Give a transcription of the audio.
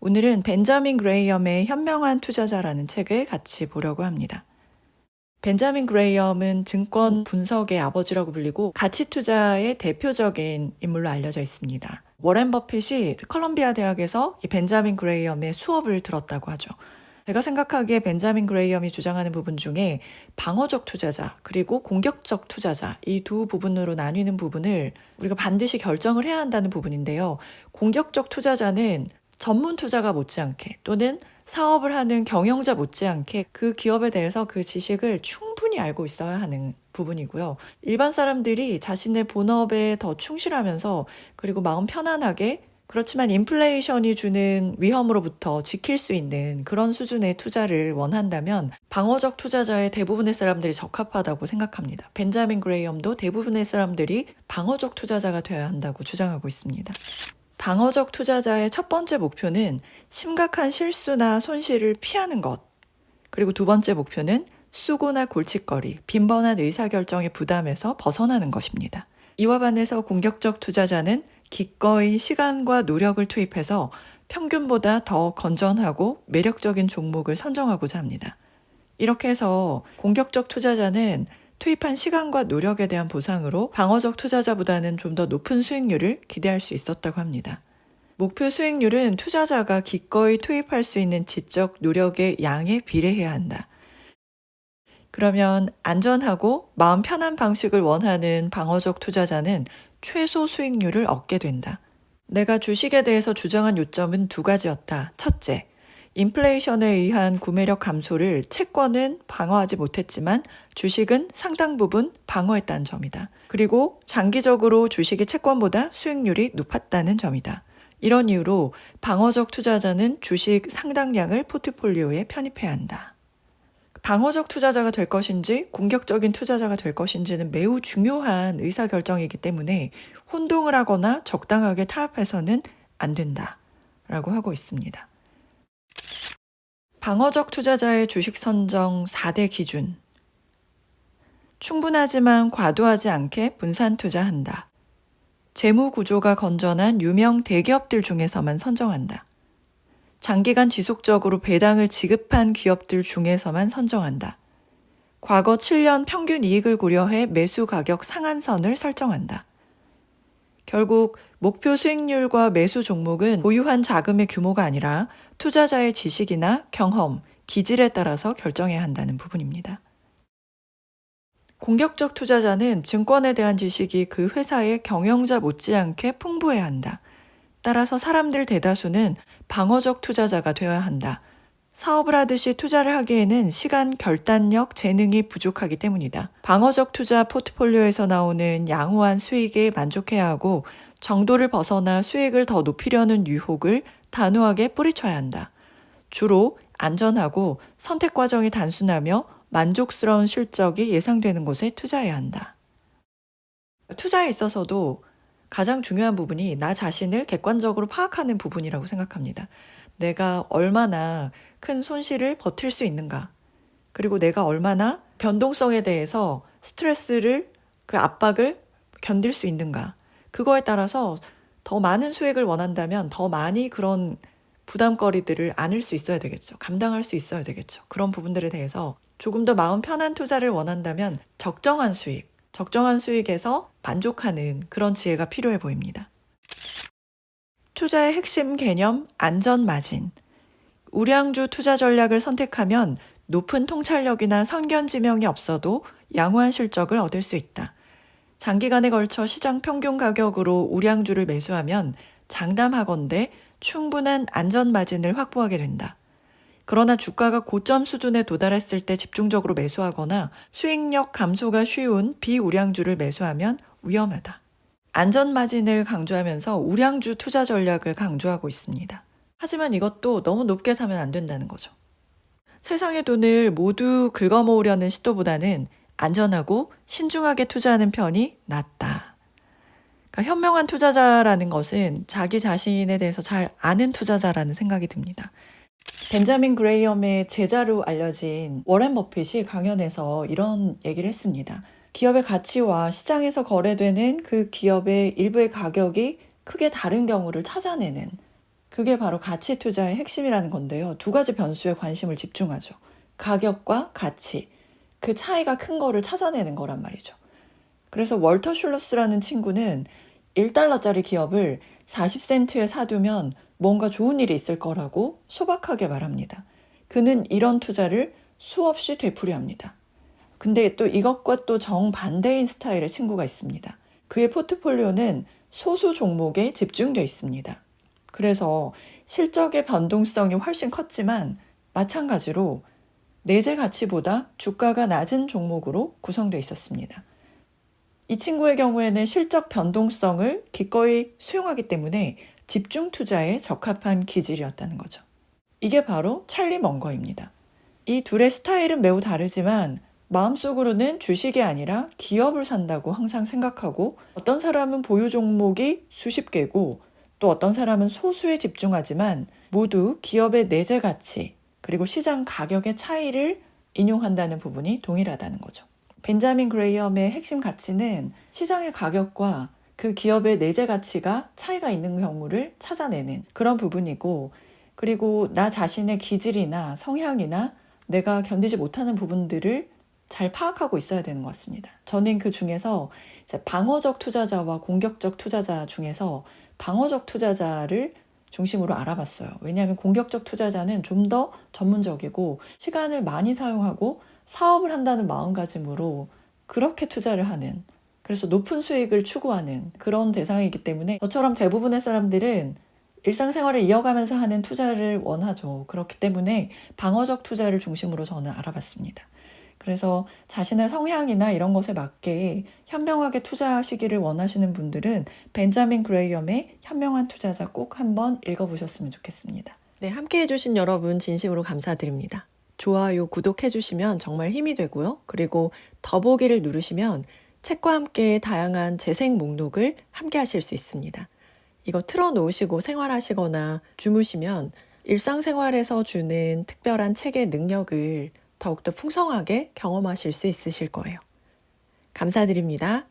오늘은 벤자민 그레이엄의 현명한 투자자라는 책을 같이 보려고 합니다. 벤자민 그레이엄은 증권 분석의 아버지라고 불리고 가치 투자의 대표적인 인물로 알려져 있습니다. 워렌 버핏이 컬럼비아 대학에서 이 벤자민 그레이엄의 수업을 들었다고 하죠. 제가 생각하기에 벤자민 그레이엄이 주장하는 부분 중에 방어적 투자자 그리고 공격적 투자자 이 두 부분으로 나뉘는 부분을 우리가 반드시 결정을 해야 한다는 부분인데요. 공격적 투자자는 전문 투자가 못지않게 또는 사업을 하는 경영자 못지않게 그 기업에 대해서 그 지식을 충분히 알고 있어야 하는 부분이고요. 일반 사람들이 자신의 본업에 더 충실하면서 그리고 마음 편안하게 그렇지만 인플레이션이 주는 위험으로부터 지킬 수 있는 그런 수준의 투자를 원한다면 방어적 투자자의 대부분의 사람들이 적합하다고 생각합니다. 벤자민 그레이엄도 대부분의 사람들이 방어적 투자자가 되어야 한다고 주장하고 있습니다. 방어적 투자자의 첫 번째 목표는 심각한 실수나 손실을 피하는 것. 그리고 두 번째 목표는 수고나 골칫거리, 빈번한 의사결정의 부담에서 벗어나는 것입니다. 이와 반해서 공격적 투자자는 기꺼이 시간과 노력을 투입해서 평균보다 더 건전하고 매력적인 종목을 선정하고자 합니다. 이렇게 해서 공격적 투자자는 투입한 시간과 노력에 대한 보상으로 방어적 투자자보다는 좀 더 높은 수익률을 기대할 수 있었다고 합니다. 목표 수익률은 투자자가 기꺼이 투입할 수 있는 지적 노력의 양에 비례해야 한다. 그러면 안전하고 마음 편한 방식을 원하는 방어적 투자자는 최소 수익률을 얻게 된다. 내가 주식에 대해서 주장한 요점은 두 가지였다. 첫째, 인플레이션에 의한 구매력 감소를 채권은 방어하지 못했지만 주식은 상당 부분 방어했다는 점이다. 그리고 장기적으로 주식이 채권보다 수익률이 높았다는 점이다. 이런 이유로 방어적 투자자는 주식 상당량을 포트폴리오에 편입해야 한다. 방어적 투자자가 될 것인지 공격적인 투자자가 될 것인지는 매우 중요한 의사결정이기 때문에 혼동을 하거나 적당하게 타협해서는 안 된다라고 하고 있습니다. 방어적 투자자의 주식 선정 4대 기준. 충분하지만 과도하지 않게 분산 투자한다. 재무 구조가 건전한 유명 대기업들 중에서만 선정한다. 장기간 지속적으로 배당을 지급한 기업들 중에서만 선정한다. 과거 7년 평균 이익을 고려해 매수 가격 상한선을 설정한다. 결국 목표 수익률과 매수 종목은 보유한 자금의 규모가 아니라 투자자의 지식이나 경험, 기질에 따라서 결정해야 한다는 부분입니다. 공격적 투자자는 증권에 대한 지식이 그 회사의 경영자 못지않게 풍부해야 한다. 따라서 사람들 대다수는 방어적 투자자가 되어야 한다. 사업을 하듯이 투자를 하기에는 시간, 결단력, 재능이 부족하기 때문이다. 방어적 투자 포트폴리오에서 나오는 양호한 수익에 만족해야 하고 정도를 벗어나 수익을 더 높이려는 유혹을 단호하게 뿌리쳐야 한다. 주로 안전하고 선택 과정이 단순하며 만족스러운 실적이 예상되는 곳에 투자해야 한다. 투자에 있어서도 가장 중요한 부분이 나 자신을 객관적으로 파악하는 부분이라고 생각합니다. 내가 얼마나 큰 손실을 버틸 수 있는가, 그리고 내가 얼마나 변동성에 대해서 스트레스를, 그 압박을 견딜 수 있는가. 그거에 따라서 더 많은 수익을 원한다면 더 많이 그런 부담거리들을 안을 수 있어야 되겠죠. 감당할 수 있어야 되겠죠. 그런 부분들에 대해서 조금 더 마음 편한 투자를 원한다면 적정한 수익에서 만족하는 그런 지혜가 필요해 보입니다. 투자의 핵심 개념, 안전 마진. 우량주 투자 전략을 선택하면 높은 통찰력이나 선견 지명이 없어도 양호한 실적을 얻을 수 있다. 장기간에 걸쳐 시장 평균 가격으로 우량주를 매수하면 장담하건대 충분한 안전 마진을 확보하게 된다. 그러나 주가가 고점 수준에 도달했을 때 집중적으로 매수하거나 수익력 감소가 쉬운 비우량주를 매수하면 위험하다. 안전 마진을 강조하면서 우량주 투자 전략을 강조하고 있습니다. 하지만 이것도 너무 높게 사면 안 된다는 거죠. 세상의 돈을 모두 긁어모으려는 시도보다는 안전하고 신중하게 투자하는 편이 낫다. 그러니까 현명한 투자자라는 것은 자기 자신에 대해서 잘 아는 투자자라는 생각이 듭니다. 벤자민 그레이엄의 제자로 알려진 워렌 버핏이 강연에서 이런 얘기를 했습니다. 기업의 가치와 시장에서 거래되는 그 기업의 일부의 가격이 크게 다른 경우를 찾아내는 그게 바로 가치 투자의 핵심이라는 건데요. 두 가지 변수에 관심을 집중하죠. 가격과 가치, 그 차이가 큰 거를 찾아내는 거란 말이죠. 그래서 월터 슐러스라는 친구는 1달러짜리 기업을 40센트에 사두면 뭔가 좋은 일이 있을 거라고 소박하게 말합니다. 그는 이런 투자를 수없이 되풀이합니다. 근데 또 이것과 또 정반대인 스타일의 친구가 있습니다. 그의 포트폴리오는 소수 종목에 집중되어 있습니다. 그래서 실적의 변동성이 훨씬 컸지만 마찬가지로 내재 가치보다 주가가 낮은 종목으로 구성되어 있었습니다. 이 친구의 경우에는 실적 변동성을 기꺼이 수용하기 때문에 집중 투자에 적합한 기질이었다는 거죠. 이게 바로 찰리 먼거입니다. 이 둘의 스타일은 매우 다르지만 마음속으로는 주식이 아니라 기업을 산다고 항상 생각하고, 어떤 사람은 보유 종목이 수십 개고 또 어떤 사람은 소수에 집중하지만 모두 기업의 내재 가치 그리고 시장 가격의 차이를 인용한다는 부분이 동일하다는 거죠. 벤자민 그레이엄의 핵심 가치는 시장의 가격과 그 기업의 내재 가치가 차이가 있는 경우를 찾아내는 그런 부분이고, 그리고 나 자신의 기질이나 성향이나 내가 견디지 못하는 부분들을 잘 파악하고 있어야 되는 것 같습니다. 저는 그 중에서 방어적 투자자와 공격적 투자자 중에서 방어적 투자자를 중심으로 알아봤어요. 왜냐하면 공격적 투자자는 좀 더 전문적이고 시간을 많이 사용하고 사업을 한다는 마음가짐으로 그렇게 투자를 하는, 그래서 높은 수익을 추구하는 그런 대상이기 때문에 저처럼 대부분의 사람들은 일상생활을 이어가면서 하는 투자를 원하죠. 그렇기 때문에 방어적 투자를 중심으로 저는 알아봤습니다. 그래서 자신의 성향이나 이런 것에 맞게 현명하게 투자하시기를 원하시는 분들은 벤자민 그레이엄의 현명한 투자자 꼭 한번 읽어보셨으면 좋겠습니다. 네, 함께 해주신 여러분 진심으로 감사드립니다. 좋아요, 구독해주시면 정말 힘이 되고요. 그리고 더보기를 누르시면 책과 함께 다양한 재생 목록을 함께 하실 수 있습니다. 이거 틀어놓으시고 생활하시거나 주무시면 일상생활에서 주는 특별한 책의 능력을 더욱더 풍성하게 경험하실 수 있으실 거예요. 감사드립니다.